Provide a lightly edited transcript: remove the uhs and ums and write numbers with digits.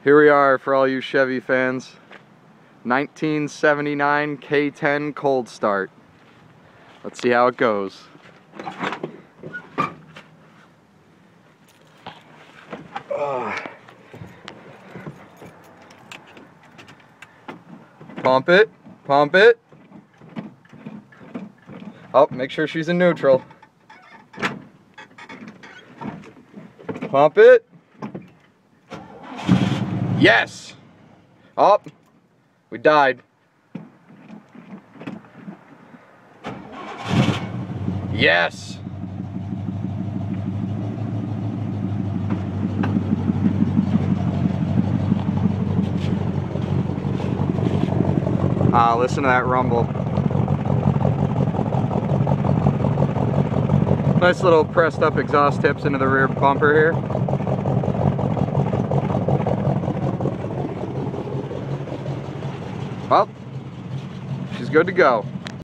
Here we are for all you Chevy fans. 1979 K10 cold start. Let's see how it goes. Pump it, pump it. Oh, make sure she's in neutral. Pump it. Yes! Oh, we died. Yes! Listen to that rumble. Nice little pressed up exhaust tips into the rear bumper here. Well, she's good to go.